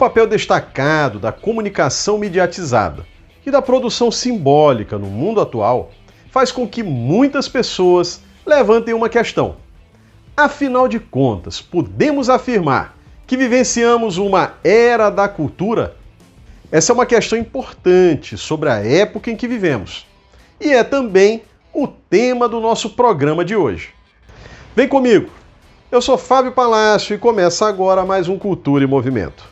papel destacado da comunicação mediatizada e da produção simbólica no mundo atual faz com que muitas pessoas levantem uma questão. Afinal de contas, podemos afirmar que vivenciamos uma era da cultura? Essa é uma questão importante sobre a época em que vivemos. E é também o tema do nosso programa de hoje. Vem comigo! Eu sou Fábio Palácio e começa agora mais um Cultura e Movimento.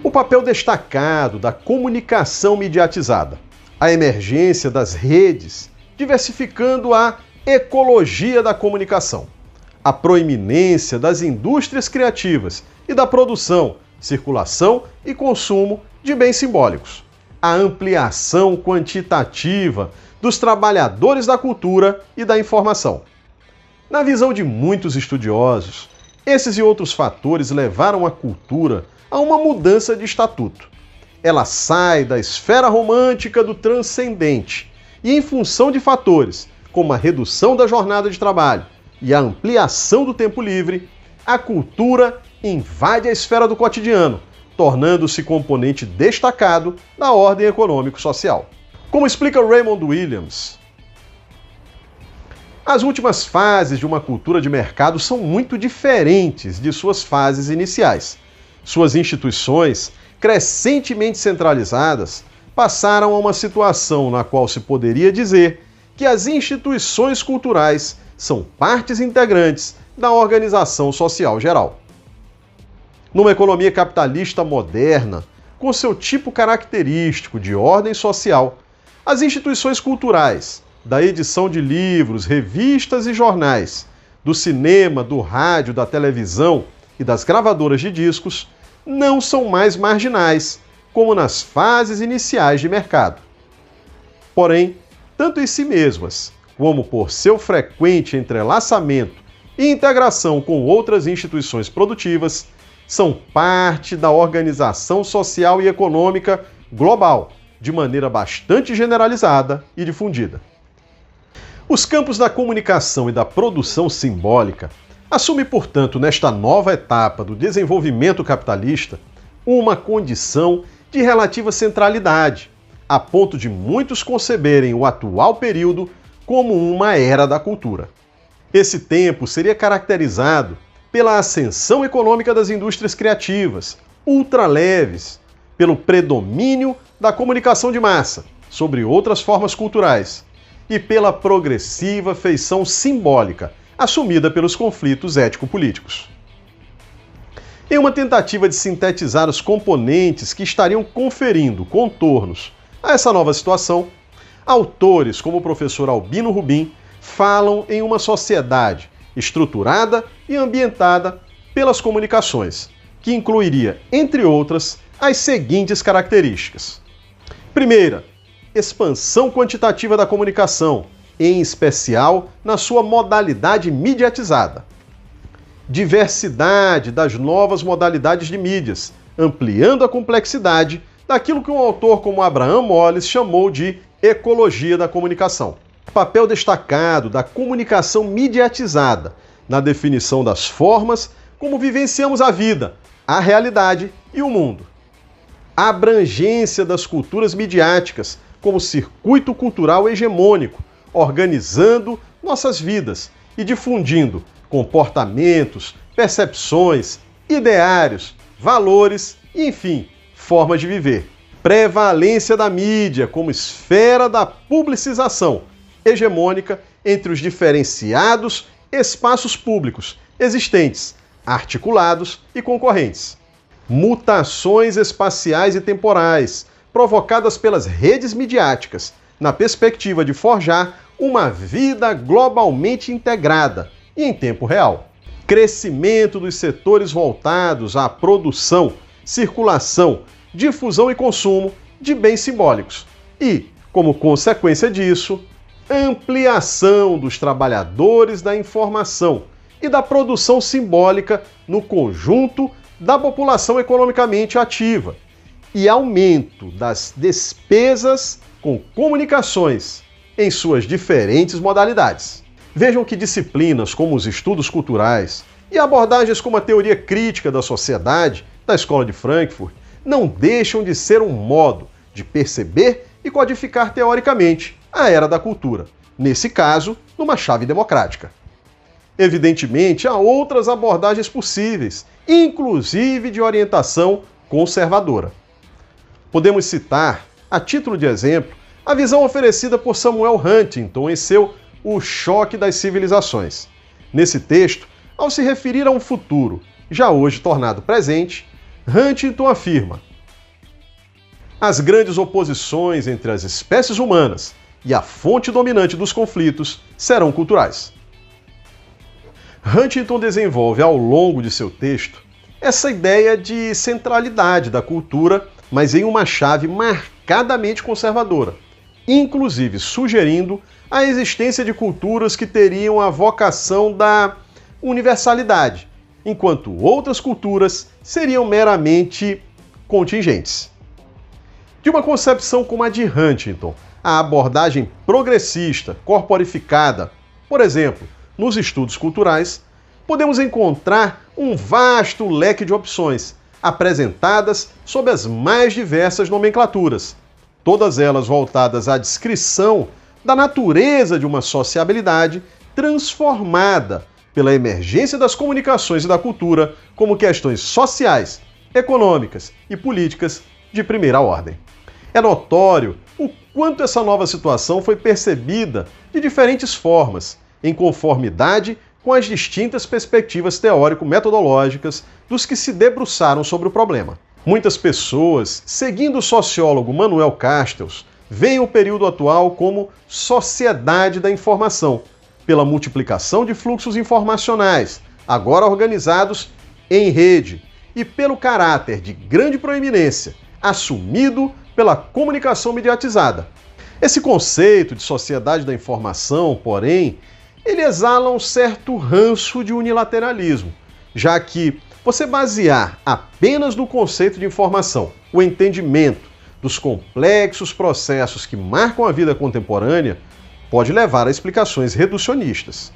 O papel destacado da comunicação mediatizada, a emergência das redes, diversificando a ecologia da comunicação, a proeminência das indústrias criativas e da produção, circulação e consumo de bens simbólicos, a ampliação quantitativa dos trabalhadores da cultura e da informação. Na visão de muitos estudiosos, esses e outros fatores levaram a cultura a uma mudança de estatuto. Ela sai da esfera romântica do transcendente e, em função de fatores como a redução da jornada de trabalho e a ampliação do tempo livre, a cultura invade a esfera do cotidiano, tornando-se componente destacado da ordem econômico-social. Como explica Raymond Williams, as últimas fases de uma cultura de mercado são muito diferentes de suas fases iniciais. Suas instituições, crescentemente centralizadas, passaram a uma situação na qual se poderia dizer que as instituições culturais são partes integrantes da organização social geral. Numa economia capitalista moderna, com seu tipo característico de ordem social, as instituições culturais, da edição de livros, revistas e jornais, do cinema, do rádio, da televisão e das gravadoras de discos, não são mais marginais, como nas fases iniciais de mercado. Porém, tanto em si mesmas, como por seu frequente entrelaçamento e integração com outras instituições produtivas, são parte da organização social e econômica global, de maneira bastante generalizada e difundida. Os campos da comunicação e da produção simbólica assume, portanto, nesta nova etapa do desenvolvimento capitalista, uma condição de relativa centralidade, a ponto de muitos conceberem o atual período como uma era da cultura. Esse tempo seria caracterizado pela ascensão econômica das indústrias criativas, ultraleves, pelo predomínio da comunicação de massa sobre outras formas culturais e pela progressiva feição simbólica assumida pelos conflitos ético-políticos. Em uma tentativa de sintetizar os componentes que estariam conferindo contornos a essa nova situação, autores como o professor Albino Rubim falam em uma sociedade estruturada e ambientada pelas comunicações, que incluiria, entre outras, as seguintes características. Primeira, expansão quantitativa da comunicação, em especial na sua modalidade mediatizada. Diversidade das novas modalidades de mídias, ampliando a complexidade daquilo que um autor como Abraham Moles chamou de ecologia da comunicação. Papel destacado da comunicação mediatizada na definição das formas como vivenciamos a vida, a realidade e o mundo. A abrangência das culturas midiáticas como circuito cultural hegemônico, organizando nossas vidas e difundindo comportamentos, percepções, ideários, valores e, enfim, formas de viver. Prevalência da mídia como esfera da publicização hegemônica entre os diferenciados espaços públicos existentes, articulados e concorrentes. Mutações espaciais e temporais provocadas pelas redes midiáticas, na perspectiva de forjar uma vida globalmente integrada e em tempo real. Crescimento dos setores voltados à produção, circulação, difusão e consumo de bens simbólicos. E, como consequência disso, ampliação dos trabalhadores da informação e da produção simbólica no conjunto da população economicamente ativa e aumento das despesas com comunicações em suas diferentes modalidades. Vejam que disciplinas como os estudos culturais e abordagens como a teoria crítica da sociedade da Escola de Frankfurt não deixam de ser um modo de perceber e codificar teoricamente a era da cultura, nesse caso, numa chave democrática. Evidentemente, há outras abordagens possíveis, inclusive de orientação conservadora. Podemos citar, a título de exemplo, a visão oferecida por Samuel Huntington em seu O Choque das Civilizações. Nesse texto, ao se referir a um futuro já hoje tornado presente, Huntington afirma: as grandes oposições entre as espécies humanas e a fonte dominante dos conflitos serão culturais. Huntington desenvolve ao longo de seu texto essa ideia de centralidade da cultura, mas em uma chave marcadamente conservadora, inclusive sugerindo a existência de culturas que teriam a vocação da universalidade, enquanto outras culturas seriam meramente contingentes. De uma concepção como a de Huntington, a abordagem progressista, corporificada, por exemplo, nos estudos culturais, podemos encontrar um vasto leque de opções, apresentadas sob as mais diversas nomenclaturas, todas elas voltadas à descrição da natureza de uma sociabilidade transformada pela emergência das comunicações e da cultura como questões sociais, econômicas e políticas de primeira ordem. É notório o quanto essa nova situação foi percebida de diferentes formas, em conformidade com as distintas perspectivas teórico-metodológicas dos que se debruçaram sobre o problema. Muitas pessoas, seguindo o sociólogo Manuel Castells, veem o período atual como sociedade da informação, pela multiplicação de fluxos informacionais, agora organizados em rede, e pelo caráter de grande proeminência assumido pela comunicação mediatizada. Esse conceito de sociedade da informação, porém, ele exala um certo ranço de unilateralismo, já que você basear apenas no conceito de informação o entendimento dos complexos processos que marcam a vida contemporânea pode levar a explicações reducionistas.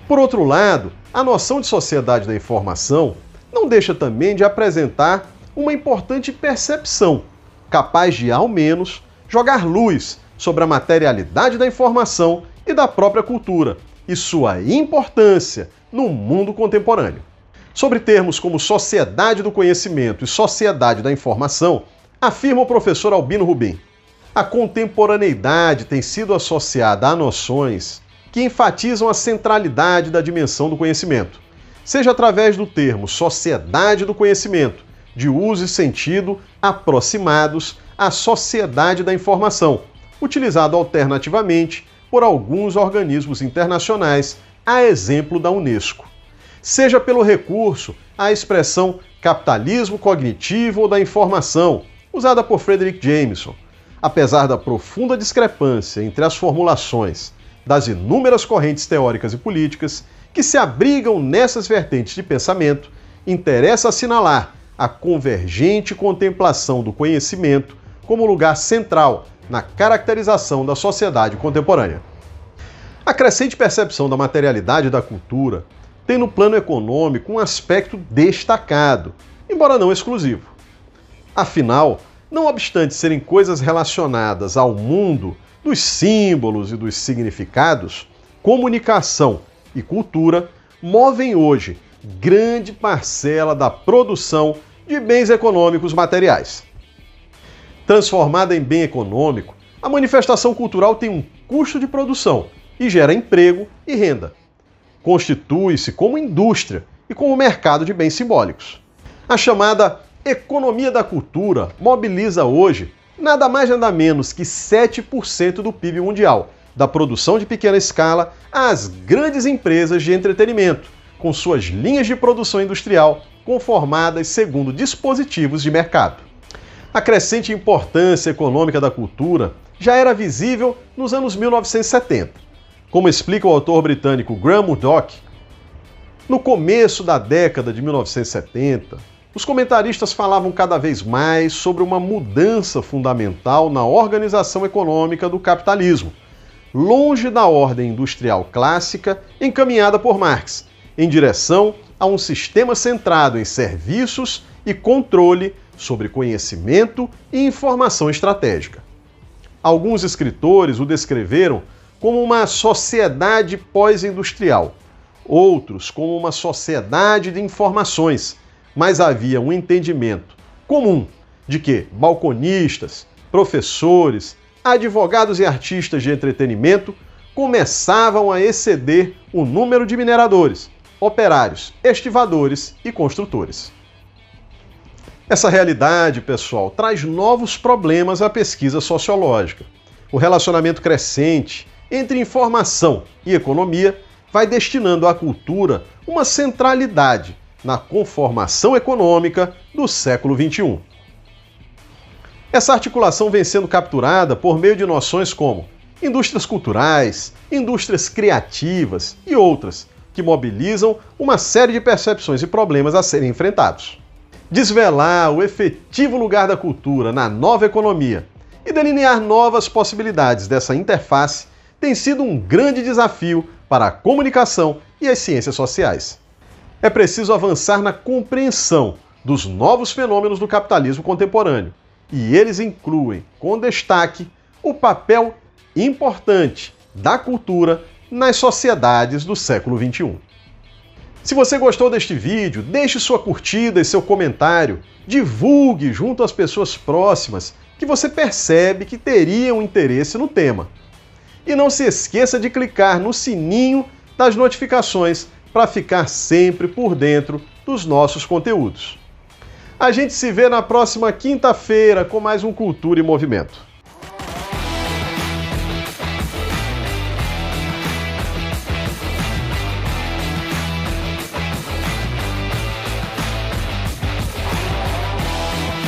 Por outro lado, a noção de sociedade da informação não deixa também de apresentar uma importante percepção, capaz de, ao menos, jogar luz sobre a materialidade da informação e da própria cultura e sua importância no mundo contemporâneo. Sobre termos como sociedade do conhecimento e sociedade da informação, afirma o professor Albino Rubim: a contemporaneidade tem sido associada a noções que enfatizam a centralidade da dimensão do conhecimento, seja através do termo sociedade do conhecimento, de uso e sentido aproximados à sociedade da informação, utilizado alternativamente por alguns organismos internacionais, a exemplo da Unesco, seja pelo recurso à expressão capitalismo cognitivo ou da informação, usada por Frederick Jameson. Apesar da profunda discrepância entre as formulações das inúmeras correntes teóricas e políticas que se abrigam nessas vertentes de pensamento, interessa assinalar a convergente contemplação do conhecimento como lugar central na caracterização da sociedade contemporânea. A crescente percepção da materialidade da cultura tem no plano econômico um aspecto destacado, embora não exclusivo. Afinal, não obstante serem coisas relacionadas ao mundo dos símbolos e dos significados, comunicação e cultura movem hoje grande parcela da produção de bens econômicos materiais. Transformada em bem econômico, a manifestação cultural tem um custo de produção e gera emprego e renda. Constitui-se como indústria e como mercado de bens simbólicos. A chamada economia da cultura mobiliza hoje nada mais nada menos que 7% do PIB mundial, da produção de pequena escala às grandes empresas de entretenimento, com suas linhas de produção industrial conformadas segundo dispositivos de mercado. A crescente importância econômica da cultura já era visível nos anos 1970. Como explica o autor britânico Graham Murdoch, no começo da década de 1970, os comentaristas falavam cada vez mais sobre uma mudança fundamental na organização econômica do capitalismo, longe da ordem industrial clássica encaminhada por Marx, em direção a um sistema centrado em serviços e controle sobre conhecimento e informação estratégica. Alguns escritores o descreveram como uma sociedade pós-industrial, outros como uma sociedade de informações, mas havia um entendimento comum de que balconistas, professores, advogados e artistas de entretenimento começavam a exceder o número de mineradores, operários, estivadores e construtores. Essa realidade, pessoal, traz novos problemas à pesquisa sociológica. O relacionamento crescente entre informação e economia vai destinando à cultura uma centralidade na conformação econômica do século XXI. Essa articulação vem sendo capturada por meio de noções como indústrias culturais, indústrias criativas e outras, que mobilizam uma série de percepções e problemas a serem enfrentados. Desvelar o efetivo lugar da cultura na nova economia e delinear novas possibilidades dessa interface tem sido um grande desafio para a comunicação e as ciências sociais. É preciso avançar na compreensão dos novos fenômenos do capitalismo contemporâneo, e eles incluem, com destaque, o papel importante da cultura nas sociedades do século XXI. Se você gostou deste vídeo, deixe sua curtida e seu comentário, divulgue junto às pessoas próximas que você percebe que teriam interesse no tema. E não se esqueça de clicar no sininho das notificações para ficar sempre por dentro dos nossos conteúdos. A gente se vê na próxima quinta-feira com mais um Cultura e Movimento.